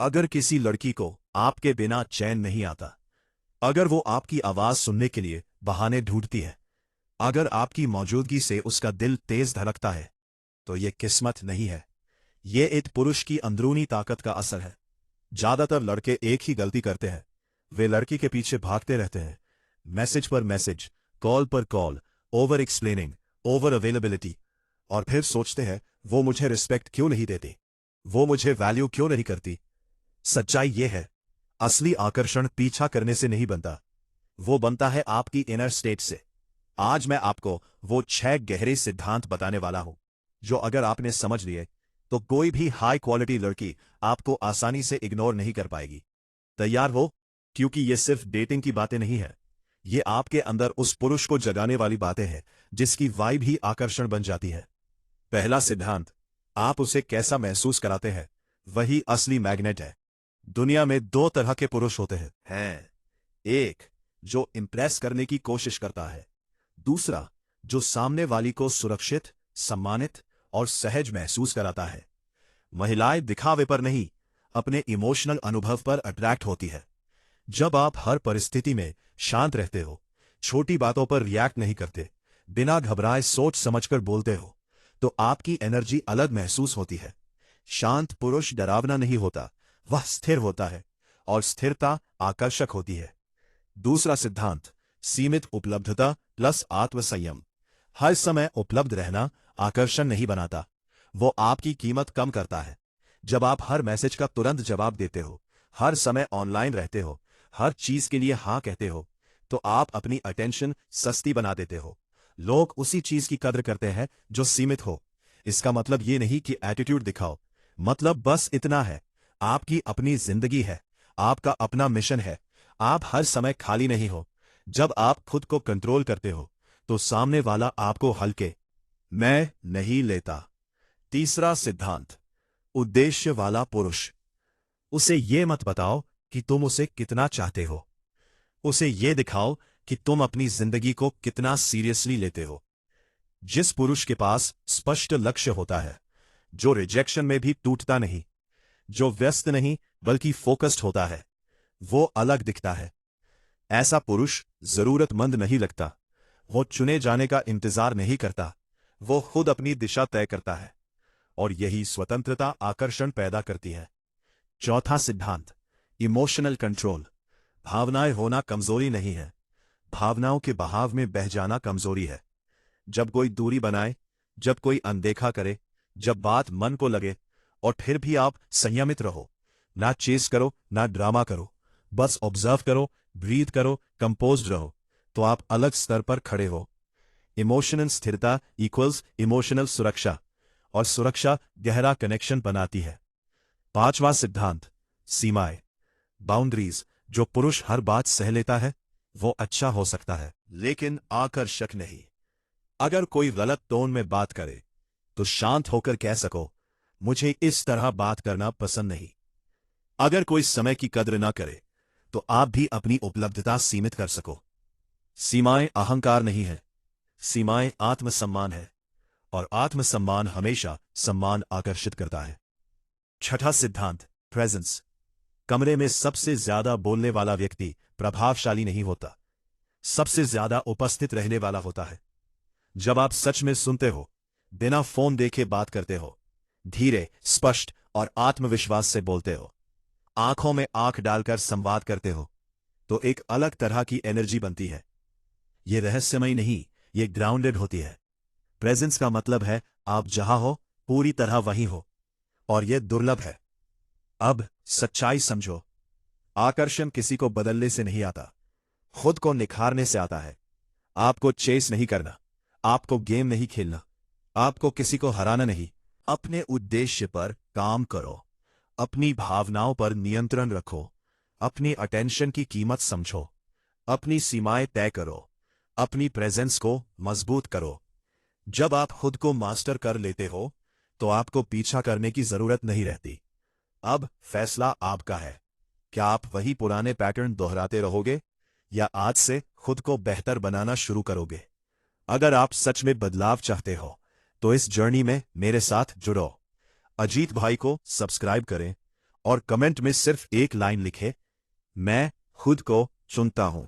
अगर किसी लड़की को आपके बिना चैन नहीं आता, अगर वो आपकी आवाज सुनने के लिए बहाने ढूंढती है, अगर आपकी मौजूदगी से उसका दिल तेज धड़कता है, तो ये किस्मत नहीं है। ये एक पुरुष की अंदरूनी ताकत का असर है। ज्यादातर लड़के एक ही गलती करते हैं। वे लड़की के पीछे भागते रहते हैं, मैसेज पर मैसेज, कॉल पर call, over explaining, over availability, और फिर सोचते हैं वो मुझे रिस्पेक्ट क्यों नहीं देती, वो मुझे वैल्यू क्यों नहीं करती। सच्चाई ये है, असली आकर्षण पीछा करने से नहीं बनता, वो बनता है आपकी इनर स्टेट से। आज मैं आपको वो 6 गहरे सिद्धांत बताने वाला हूं, जो अगर आपने समझ लिए तो कोई भी हाई क्वालिटी लड़की आपको आसानी से इग्नोर नहीं कर पाएगी। तैयार हो? क्योंकि ये सिर्फ डेटिंग की बातें नहीं है, ये आपके अंदर उस पुरुष को जगाने वाली बातें हैं जिसकी वाइब ही आकर्षण बन जाती है। पहला सिद्धांत, आप उसे कैसा महसूस कराते हैं वही असली मैग्नेट है। दुनिया में 2 तरह के पुरुष होते हैं। एक जो इंप्रेस करने की कोशिश करता है, दूसरा जो सामने वाली को सुरक्षित, सम्मानित और सहज महसूस कराता है। महिलाएं दिखावे पर नहीं, अपने इमोशनल अनुभव पर अट्रैक्ट होती है। जब आप हर परिस्थिति में शांत रहते हो, छोटी बातों पर रिएक्ट नहीं करते, बिना घबराए सोच समझकर बोलते हो, तो आपकी एनर्जी अलग महसूस होती है। शांत पुरुष डरावना नहीं होता, वह स्थिर होता है, और स्थिरता आकर्षक होती है। दूसरा सिद्धांत, सीमित उपलब्धता प्लस आत्मसंयम। हर समय उपलब्ध रहना आकर्षण नहीं बनाता, वो आपकी कीमत कम करता है। जब आप हर मैसेज का तुरंत जवाब देते हो, हर समय ऑनलाइन रहते हो, हर चीज के लिए हाँ कहते हो, तो आप अपनी अटेंशन सस्ती बना देते हो। लोग उसी चीज की कद्र करते हैं जो सीमित हो। इसका मतलब ये नहीं कि एटीट्यूड दिखाओ, मतलब बस इतना है, आपकी अपनी जिंदगी है, आपका अपना मिशन है, आप हर समय खाली नहीं हो। जब आप खुद को कंट्रोल करते हो, तो सामने वाला आपको हल्के मैं नहीं लेता। तीसरा सिद्धांत, उद्देश्य वाला पुरुष। उसे ये मत बताओ कि तुम उसे कितना चाहते हो, उसे ये दिखाओ कि तुम अपनी जिंदगी को कितना सीरियसली लेते हो। जिस पुरुष के पास स्पष्ट लक्ष्य होता है, जो रिजेक्शन में भी टूटता नहीं, जो व्यस्त नहीं बल्कि फोकस्ड होता है, वो अलग दिखता है। ऐसा पुरुष जरूरतमंद नहीं लगता, वो चुने जाने का इंतजार नहीं करता, वो खुद अपनी दिशा तय करता है, और यही स्वतंत्रता आकर्षण पैदा करती है। चौथा सिद्धांत, इमोशनल कंट्रोल। भावनाएं होना कमजोरी नहीं है, भावनाओं के बहाव में बह जाना कमजोरी है। जब कोई दूरी बनाए, जब कोई अनदेखा करे, जब बात मन को लगे, और फिर भी आप संयमित रहो, ना चेस करो ना ड्रामा करो, बस ऑब्जर्व करो, ब्रीथ करो, कंपोज्ड रहो, तो आप अलग स्तर पर खड़े हो। इमोशनल स्थिरता इक्वल्स इमोशनल सुरक्षा, और सुरक्षा गहरा कनेक्शन बनाती है। पांचवा सिद्धांत, सीमाएं, बाउंड्रीज। जो पुरुष हर बात सह लेता है, वो अच्छा हो सकता है, लेकिन आकर्षक नहीं। अगर कोई गलत टोन में बात करे, तो शांत होकर कह सको, मुझे इस तरह बात करना पसंद नहीं। अगर कोई समय की कद्र ना करे, तो आप भी अपनी उपलब्धता सीमित कर सको। सीमाएं अहंकार नहीं है, सीमाएं आत्मसम्मान है, और आत्मसम्मान हमेशा सम्मान आकर्षित करता है। छठा सिद्धांत, प्रेजेंस। कमरे में सबसे ज्यादा बोलने वाला व्यक्ति प्रभावशाली नहीं होता, सबसे ज्यादा उपस्थित रहने वाला होता है। जब आप सच में सुनते हो, बिना फोन देखे बात करते हो, धीरे, स्पष्ट और आत्मविश्वास से बोलते हो, आंखों में आंख डालकर संवाद करते हो, तो एक अलग तरह की एनर्जी बनती है। ये रहस्यमय नहीं, ये ग्राउंडेड होती है। प्रेजेंस का मतलब है आप जहां हो पूरी तरह वहीं हो, और यह दुर्लभ है। अब सच्चाई समझो, आकर्षण किसी को बदलने से नहीं आता, खुद को निखारने से आता है। आपको चेस नहीं करना, आपको गेम नहीं खेलना, आपको किसी को हराना नहीं। अपने उद्देश्य पर काम करो, अपनी भावनाओं पर नियंत्रण रखो, अपनी अटेंशन की कीमत समझो, अपनी सीमाएं तय करो, अपनी प्रेजेंस को मजबूत करो। जब आप खुद को मास्टर कर लेते हो, तो आपको पीछा करने की जरूरत नहीं रहती। अब फैसला आपका है, क्या आप वही पुराने पैटर्न दोहराते रहोगे, या आज से खुद को बेहतर बनाना शुरू करोगे। अगर आप सच में बदलाव चाहते हो, तो इस जर्नी में मेरे साथ जुड़ो। अजीत भाई को सब्सक्राइब करें और कमेंट में सिर्फ एक लाइन लिखे, मैं खुद को चुनता हूं।